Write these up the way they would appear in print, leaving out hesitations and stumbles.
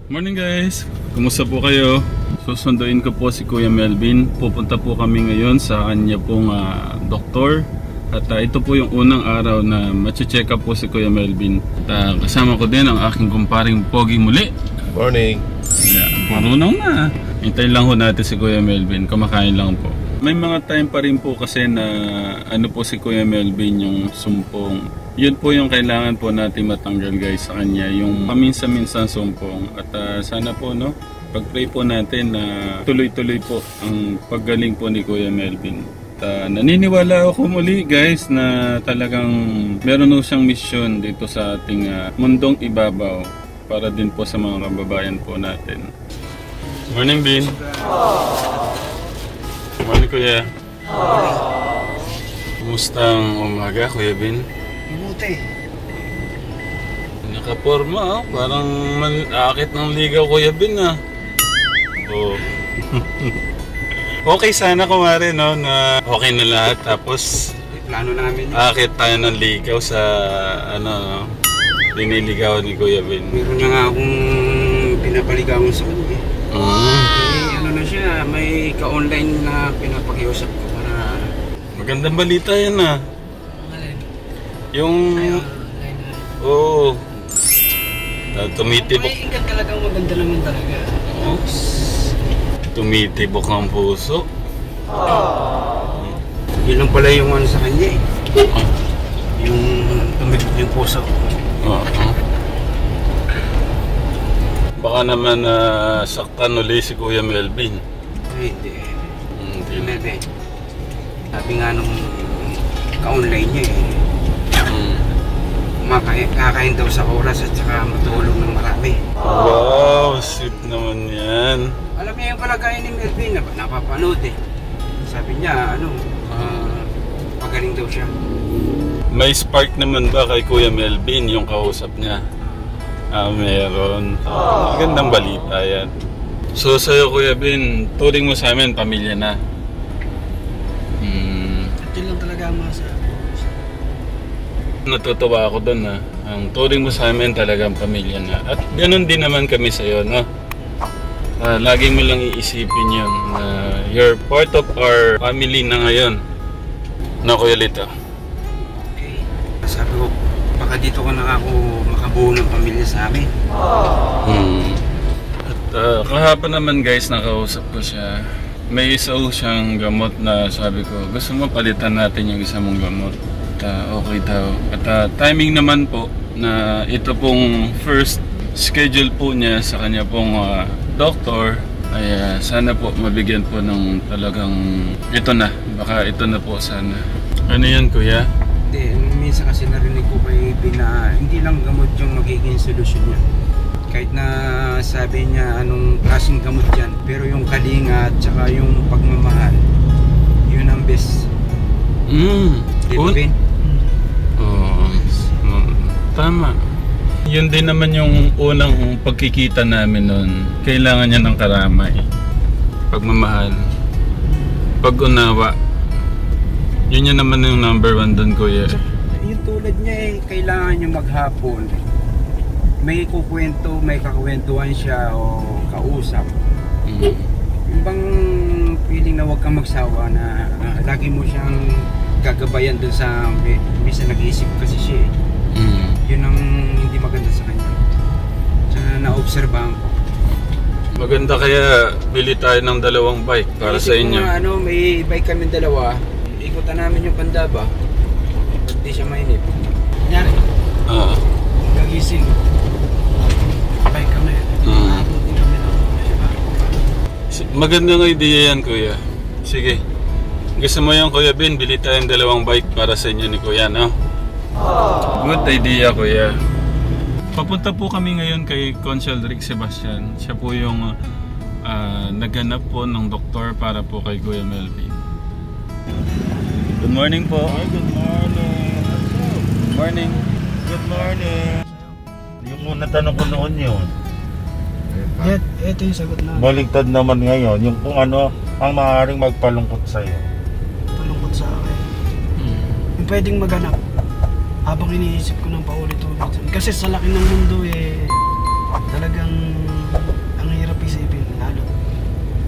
Morning guys! Kumusta po kayo? Susunduin ko po si Kuya Melvin. Pupunta po kami ngayon sa kanya pong doktor. At ito po yung unang araw na mache-check up po si Kuya Melvin. At kasama ko din ang aking kumparing Pogi muli. Morning! Yeah, marunong na. Hintayin lang ho natin si Kuya Melvin. Kumakain lang po. May mga time pa rin po kasi na ano po si Kuya Melvin yung sumpong. Yun po yung kailangan po natin matanggal guys sa kanya. Yung paminsan-minsan sumpong. At sana po no, pag-pray po natin na tuloy-tuloy po ang paggaling po ni Kuya Melvin. Naniniwala ako muli guys na talagang meron po siyang mission dito sa ating mundong ibabaw para din po sa mga kababayan po natin. Morning Bin! Morning Kuya! Kumusta ang umaga Kuya Bin? Mabuti. Nakaporma parang akit ng ligaw Kuya Bin Oh. Okay sana kumare no na okay na lahat tapos Plano namin. akit tayo ng ligaw sa ano liniligaw ni Kuya Bin. Meron na nga akong pinapaligawan sa kanya. Ano na siya, may ka-online na pinapakiusap ko para... Magandang balita yan Yung... Oo. Tumitibok. May inggan talagang maganda naman talaga. Tumitibok ang puso. Yun lang pala yung ano sa kanya eh. Yung tumibok yung puso. Baka naman saktan uli si Kuya Melvin. Ay, hindi. Hindi na. Hindi. Sabi nga nung ka-online niya kakain daw sa oras at saka matulog ng marami. Wow, sweet naman yan. Alam niya yung kalagayan ni Melvin, napapanood eh. Sabi niya, pagaling daw siya. May spark naman ba kay Kuya Melvin yung kausap niya? Meron. Magandang balita yan. So sa'yo Kuya Bin, turing mo sa amin, pamilya na. At yun lang talaga ang masabi. Natutuwa ako doon ang turing mo sa amin talagang pamilya na. At ganun din naman kami sa'yo no? Lagi mo lang iisipin yun na you're part of our family na ngayon. No Kuya Lito? Okay. Sabi ko, baka dito ka na ako makabuo ng pamilya sa amin. At kahapon naman guys, nakausap ko siya. May isa siyang gamot na sabi ko, gusto mo palitan natin yung isa mong gamot. Okay daw. At timing naman po na ito pong first schedule po niya sa kanya pong doktor ay sana po mabigyan po ng talagang ito na. Baka ito na po sana. Ano yan Kuya? Hindi, minsan kasi narinig ko kay Pina, hindi lang gamot yung magiging solusyon niya. Kahit na sabi niya anong klaseng gamot yan, pero yung kalinga at saka yung pagmamahal, yun ang best. Di ba, Ben? Tama. Yun din naman yung unang pagkikita namin noon. Kailangan niya ng karamay, pagmamahal, pag-unawa. Yun yun naman yung number one doon Kuya. Yung tulad niya kailangan niya maghapon. May kukwento, may kakwentuhan siya o kausap. Yung bang feeling na huwag kang magsawa na lagi mo siyang gagabayan dun sa minsan nag-iisip kasi siya Yun ang hindi maganda sa kanya. Tsaka na-obserbahan ko. Maganda kaya bili tayo ng dalawang bike para sa inyo. May bike kami dalawa. Ikutan namin yung Pandaba. Hindi siya mainip. Kunyari. Nagising. Bike kami. Abutin kami ng Magandang idea yan Kuya. Sige. Gusto mo yan Kuya Bin, bili tayong dalawang bike para sa inyo ni Kuya, no? Good idea Kuya. Papunta po kami ngayon kay Consul Rick Sebastian. Siya po yung naghanap po ng doktor para po kay Kuya Melvin. Good morning po. Hi, good morning. Good morning. Good morning. Yung muna tanong ko noon yun. Ito yung sagot na. Baligtad naman ngayon, yung kung ano ang maaaring magpalungkot sa'yo. Palungkot sa akin. Yung pwedeng maghanap. Habang iniisip ko ng paulit-ulit. Kasi sa laki ng mundo Talagang ang hirap isipin, lalo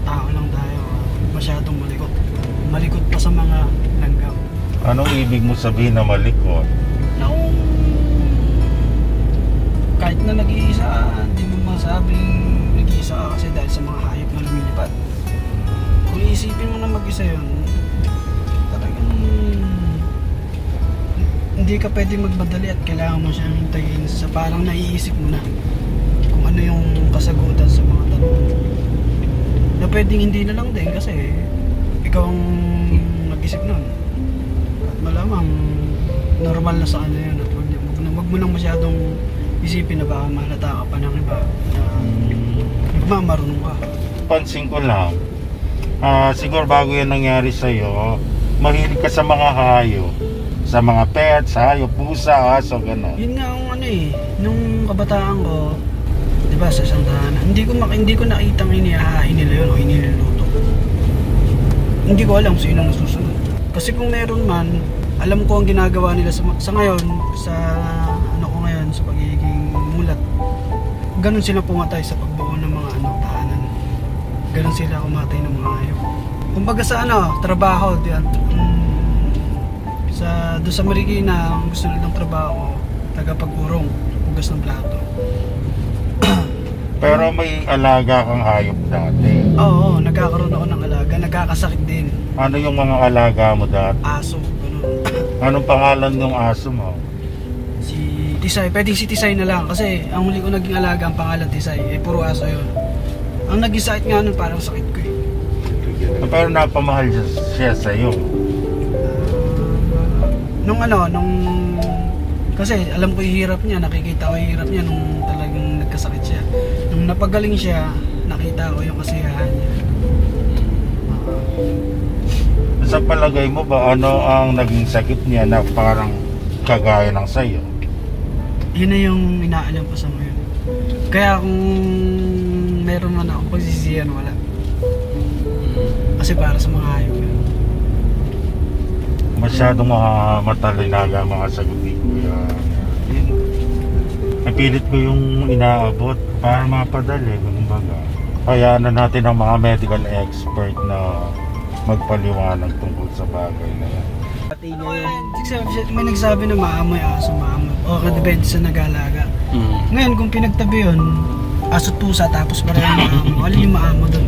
tao lang tayo, masyadong malikot. Malikot pa sa mga langgam. Anong ibig mo sabihin na malikot? Noong kahit na nag-iisa, hindi mo masabing nag-iisa ka kasi dahil sa mga hayop na lumilipad. Kung iisipin mo na mag-isa yun, talagang hindi ka pwede magmadali at kailangan mo siyang hintayin sa parang naiisip mo na kung ano yung kasagutan sa mga tanong. Na pwedeng hindi na lang din kasi ikaw ang nag-isip nun. At malamang normal na sa kanya yun at wag mo nang masyadong isipin na baka malata ka pa ng iba na nagmamarunong ka. Pansin ko lang, siguro bago yan nangyari sa'yo, mahilig ka sa mga hayop. Sa mga pets, hayop, pusa, aso, gano'n. Yun nga ang ano eh, nung kabataan ko, di ba sa isang tahanan, hindi ko nakitang inihahain nila yun o iniluluto. Hindi ko alam sino ang susunod. Kasi kung meron man, alam ko ang ginagawa nila sa ngayon, sa ano ko ngayon, sa pagiging mulat. Ganon sila pumatay sa pagbuo ng mga tahanan. Ganon sila kumatay ng mga hayop. Kumbaga sa trabaho, doon sa Marikina, ang gusto nilang trabaho, tagapag-urong, hugas ng plato. Pero may alaga kang hayop dati. Oo, nagkakaroon ako ng alaga, nagkakasakit din. Ano yung mga alaga mo dati? Aso, gano'n. Anong pangalan ng aso mo? Si Tisay, pwedeng si Tisay na lang kasi ang huli ko naging alaga ang pangalan Tisay, puro aso yun. Ang nag-isakit nga nun parang sakit ko eh. Pero napamahal siya sa'yo. Kasi alam ko yung hirap niya, nakikita ko yung hirap niya nung talagang nagkasakit siya. Nung napagaling siya, nakita ko yung kasiyahan niya. Sa palagay mo ba, ano ang naging sakit niya na parang kagaya ng sa'yo? Yun na yung inaalam ko sa ngayon. Kaya kung meron man akong pagsisiyan, wala. Kasi para sa mga hayop yun. Masyadong matalinaga mga sagot ni Kuya. Napilit ko yung inaabot para mapadali, kumbaga. Kaya na natin ang mga medical expert na magpaliwanag tungkol sa bagay na yan. May nagsabi na maamoy aso, maamoy. O kadepende sa nag-alaga. Ngayon kung pinagtabi yun, aso at pusa tapos parang maamo. Alin yung maamo doon?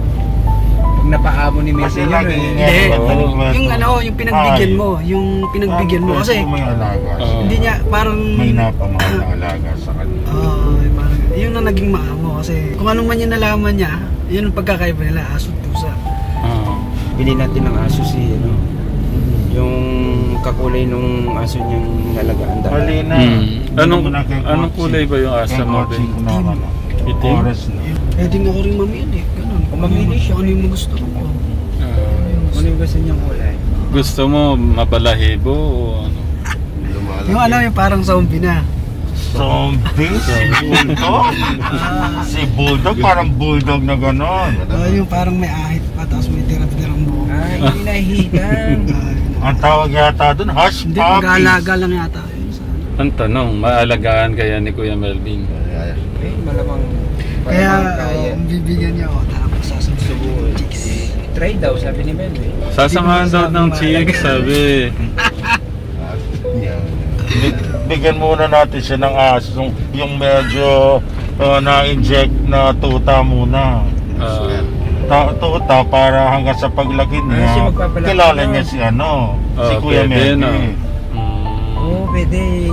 Pag napaamo ni Messi yun yung pinagbigyan mo, kasi may alaga. hindi niya parang May napamahal na alaga sa kanya. Parang yun na naging maamo kasi kung anong man yung nalaman niya, yun ang pagkakaiba nila, aso at pusa. Bili natin ng aso yung kakulay nung aso niyang nilalagaan dati. Halina. Anong kulay ba yung aso mo? Itim? Pwede nga ako rin mamili, ganun. Kung mamili siya, ano yung gusto ko. Ano yung gusto niyang kulay? Gusto mo mabalahibo o ano? Yung parang zombie na. Zombie? Si Bulldog, parang Bulldog na gano'n. Yung parang may ahit pa, tapos may tira-tirang buhok. Ay, hindi nahihitan. Ang tawag yata doon, hush Hindi, puppy. mag-aalaga lang yata. Ang tanong, maalagaan kaya ni Kuya Melvin? Malamang kaya bibigyan niya ako, tapos sasabihin chicks. Try daw, sabi ni Melvin. Sasamahan daw ng chick, sabi. Bigyan muna natin siya ng aso, yung medyo na-inject na tuta muna. Tuta para hanggang sa paglaki niya, kilala niya si Kuya Melvin. Pwede.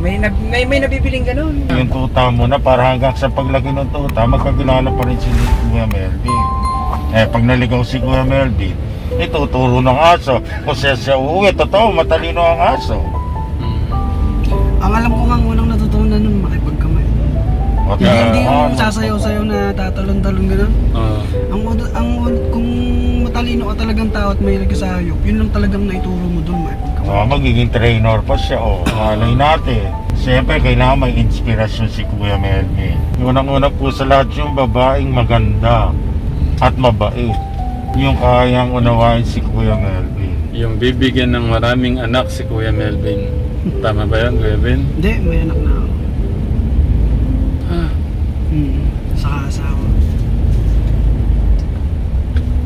May nabibiling ganun. Yung tuta muna para hanggang sa paglaki ng tuta, magkakilala pa rin si Kuya Melvin. Pag naligaw si Kuya Melvin, ituturo ng aso. Kung siya uuwi, totoo, matalino ang aso. Ang alam ko nga unang natutunan nun, makipagkamay. Hindi yung sasayaw-sayaw na tatalon-talon gano'n. Kung matalino ka talagang tao at mahilig ka sa hayop, yun lang talagang naituro mo dun, makipagkamay. Magiging trainer pa siya, malay natin. Siyempre, kailangan may inspirasyon si Kuya Melvin. Unang-una po sa lahat yung babaeng maganda at mabait. Yung kayang unawain si Kuya Melvin. Yung bibigyan ng maraming anak si Kuya Melvin. Tama ba yan, Kuya Ben? Hindi, may anak na ako. Saka asawa.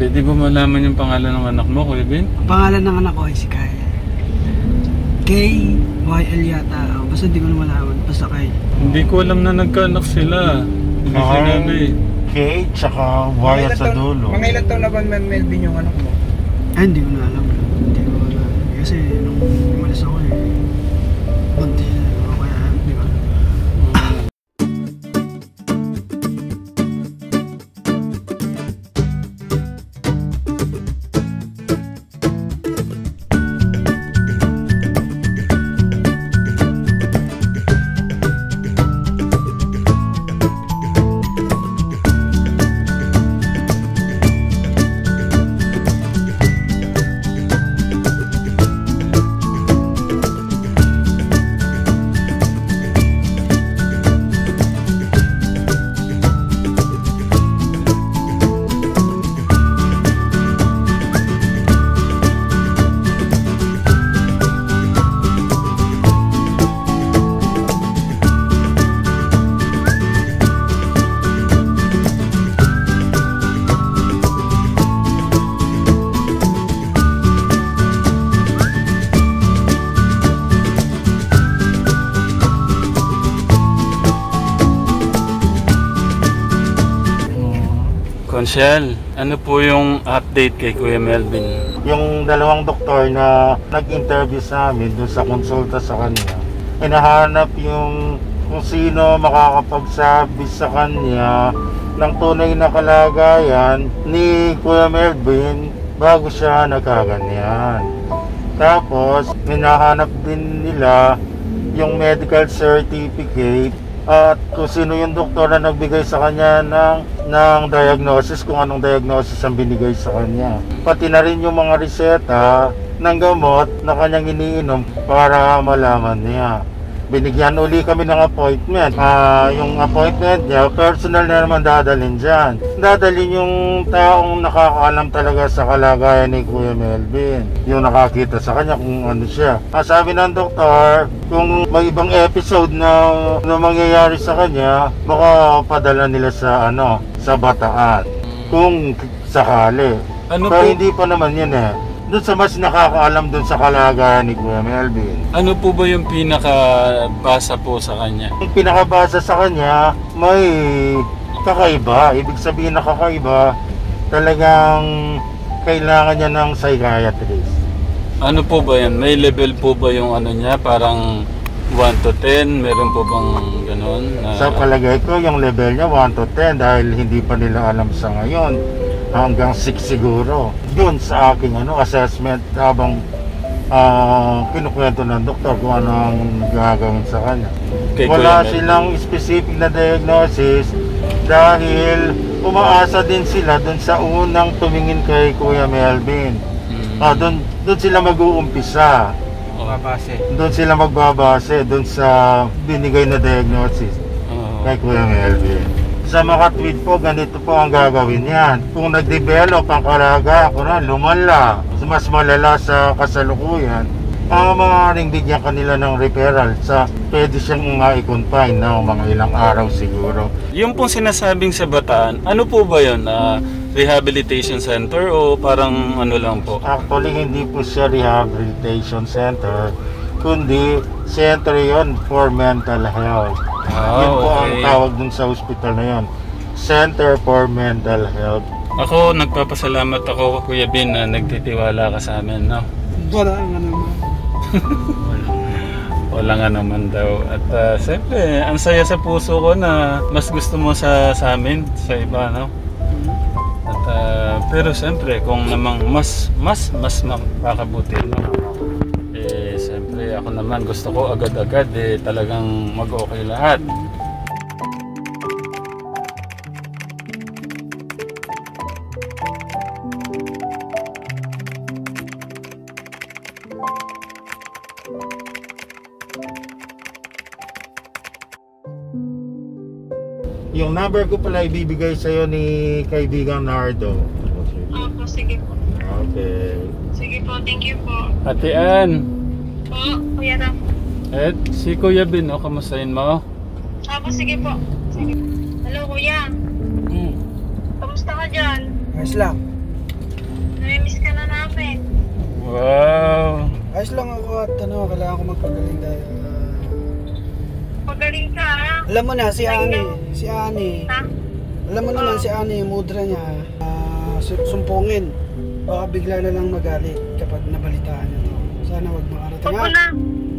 Pwede ba malaman yung pangalan ng anak mo, Kuya Ben? Ang pangalan ng anak ko ay si Kyle. K-Y-L yata. Basta di ko na malaman. Basta Kyle. Hindi ko alam na nagkaanak sila. Hindi sinabi. K, tsaka Y at sa dulo. Mga ilang taon na ba Melvin yung anak mo? Ay, hindi ko na alam. Hindi ko na alam. Kasi nung umalis ako bunti na ako. Kaya hindi ko alam. Conchel, ano po yung update kay Kuya Melvin? Yung dalawang doktor na nag-interview sa amin dun sa konsulta sa kanya, hinahanap yung kung sino makakapagsabi sa kanya ng tunay na kalagayan ni Kuya Melvin bago siya nagkaganyan. Tapos, hinahanap din nila yung medical certificate at kung sino yung doktor na nagbigay sa kanya ng diagnosis, kung anong diagnosis ang binigay sa kanya. Pati na rin yung mga reseta ng gamot na kanyang iniinom para malaman niya. Binigyan uli kami ng appointment. Yung appointment niya, personal na naman dadalhin dyan. Dadalhin yung taong nakakaalam talaga sa kalagayan ni Kuya Melvin. Yung nakakita sa kanya kung ano siya. Sabi ng doktor, kung may ibang episode na mangyayari sa kanya, baka padala nila sa sa Bataan. Kung sakali. Pero hindi pa naman yun doon sa mas nakakaalam doon sa kalagayan ni Kuya Melvin. Ano po ba yung pinakabasa po sa kanya? Yung pinakabasa sa kanya, may kakaiba. Ibig sabihin na kakaiba, talagang kailangan niya ng psychiatrist. Ano po ba yan? May level po ba yung niya? Parang 1 to 10? Meron po bang ganun? Sa palagay ko, yung level niya 1 to 10 dahil hindi pa nila alam sa ngayon. Hanggang 6 siguro. Doon sa aking assessment habang kinukwento ng doktor kung ano ang gagawin sa kanya. Wala silang specific na diagnosis dahil umaasa din sila doon sa unang tumingin kay Kuya Melvin. Doon sila mag-uumpisa. Doon sila magbabase doon sa binigay na diagnosis kay Kuya Melvin. Sa makatwid po, ganito po ang gagawin yan. Kung nag-develop ang kalagayan, lumala, mas malala sa kasalukuyan, maaaring bigyan kanila ng referral sa pwede siyang i-confine ng mga ilang araw siguro. Yung pong sinasabing sa Bataan, ano po ba yun? Rehabilitation center o parang lang po? Actually, hindi po siya rehabilitation center, kundi center yon for mental health. Yun po ang tawag dun sa hospital na yun, Center for Mental Health. Ako, nagpapasalamat ako, Kuya Ben, na nagtitiwala ka sa amin, no? Wala nga naman. Wala nga naman daw. At siyempre, ang saya sa puso ko na mas gusto mo sa amin, sa iba, no? At pero siyempre, kung namang mas makakabuti, no? Siyempre, ako naman gusto ko agad-agad talagang mag-okay lahat. Yung number ko pala ibibigay sa'yo ni kaibigang Nardo. Opo, sige po. Okay. Sige po, thank you po. Ate Ann. Po, Kuya Ram. Si Kuya Ben, kamustahin mo? Opo, sige po. Sige. Hello, kuya. Hmm. Kamusta ka dyan? Ayos lang. Namimiss ka na namin. Wow! Ayos lang ako at kailangan ko magpagaling dahil Magaling ka, ha? alam mo na si Ani, Ha? alam mo naman si Ani, yung mudra niya, sumpungin. Baka bigla na lang magalit kapag nabalitaan niya to. Sana wag makarating. Huwag mo na.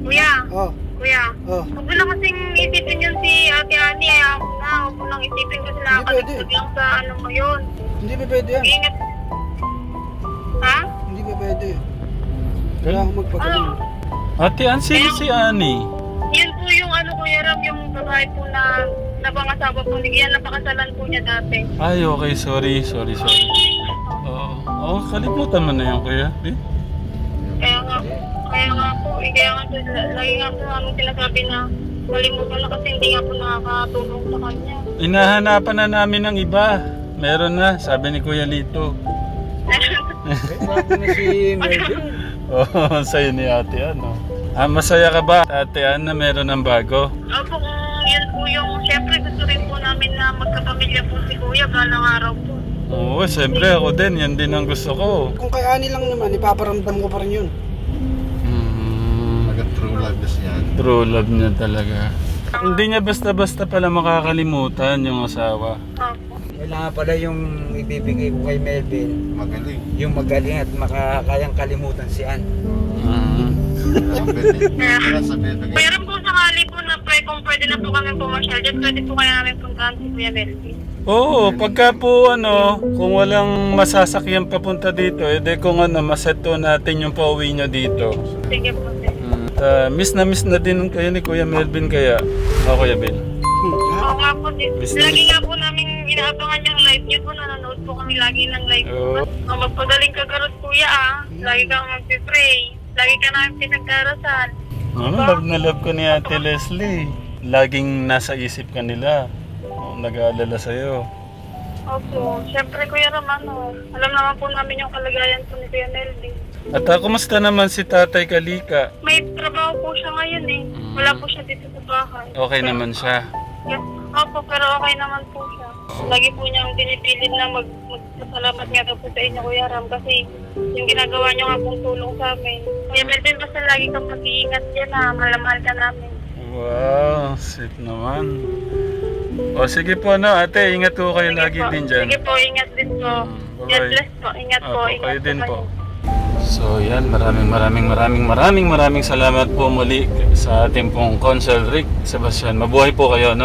Kuya. Oh, Kuya. oh. Huwag mo na kasing isipin yun si Ate Ani. Ako na. Huwag mo nang isipin kasi Hindi nakakalimutan pwede. lang sa ano mo yun. Hindi pa pwede yan. Ingat. Ha? Hindi pa pwede. Kailangan ko magpagaling. Ate Ann, sino si Ani? Yun po yung ano Kuya Ram, yung babae po na napangasawa po ni Gian, napakasalan po niya dati. Ay, okay. Sorry. Oo, kalimutan mo na yan, kuya. Eh? Kaya nga po, kaya nga po, lagi nga po namin sinasabi na malimutan na kasi hindi nga po nakakatulong sa kanya. Hinahanapan na namin ng iba. Meron na, sabi ni Kuya Lito. Bago na si Melvin. Oo, sa'yo ni Ate Ann. Masaya ka ba, Ate Ann, na meron ng bago? Opo, kung yan po yung, syempre gusto rin po namin na magkapamilya po si Kuya balang araw po. Oo, siyempre ako din. Yan din ang gusto ko. Kung kay Ani lang naman, ipaparamdam ko pa rin yun. True love niya. True love niya talaga. Hindi niya basta-basta pala makakalimutan yung asawa. Opo. Kailangan pala yung ibibigay ko kay Melvin. Magaling. Yung magaling at makakayang kalimutan si Ann. Meron po sakali po na kung pwede na po kami pumasyal dyan, pwede po kaya namin puntahan si Kuya Melvin. Oo, pagka po kung walang masasakyan papunta dito, edi kung maseto natin yung pauwi nyo dito. Sige po, sir. Miss na din kayo ni Kuya Melvin kaya. Kuya Bill. Oo nga po, Miss lagi nga po namin inaabangan yung live niyo po, nanonood po kami lagi ng live po. Magpagaling ka garot Kuya lagi kang magpipray, lagi ka namin pinagdarasal. Love na love ko ni Ate Leslie. Laging nasa isip ka nila. Nag-aalala sa'yo. Opo, syempre Kuya Ram, alam naman po namin yung kalagayan po ni Kuya Melvin. At kumusta naman si Tatay Kalika? May trabaho po siya ngayon wala po siya dito sa bahay. Okay naman siya. Yes. Opo, pero okay naman po siya. Lagi po niyang pinipilit na magpasalamat nga daw po sa inyo Kuya Ram kasi yung ginagawa niyo nga pong tulong sa amin. Kuya Melvin, basta lagi kang mag-iingat dyan malamahal ka namin. Wow, sweet naman. O sige po ate, ingat po kayo lagi din dyan. Sige po, ingat din po. God bless po, ingat po. Ingat kayo din po. So yan, maraming salamat po muli sa ating pong Consul Rick Sebastian. Mabuhay po kayo,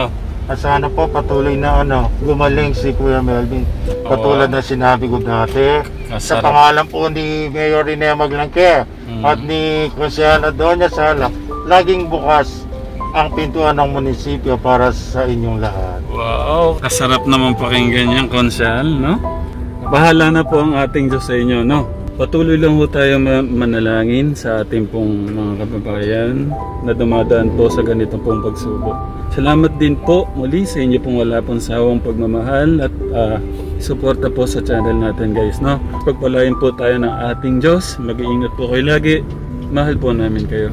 At sana po patuloy na gumaling si Kuya Melvin. Katulad na sinabi ko dati. Sa pangalan po ni Mayor Rene Maglangke at ni Consejera Doña Sala, laging bukas ang pintuan ng munisipyo para sa inyong lahat. Wow, kasarap naman pakinggan yung Consel, Bahala na po ang ating Diyos sa inyo, Patuloy lang po tayo manalangin sa ating pong mga kababayan na dumadaan po sa ganitong pong pagsubok. Salamat din po muli sa inyo pong wala pong sawang pagmamahal at suporta po sa channel natin guys. Pagpalain po tayo ng ating Diyos. Mag-iingat po kayo lagi. Mahal po namin kayo.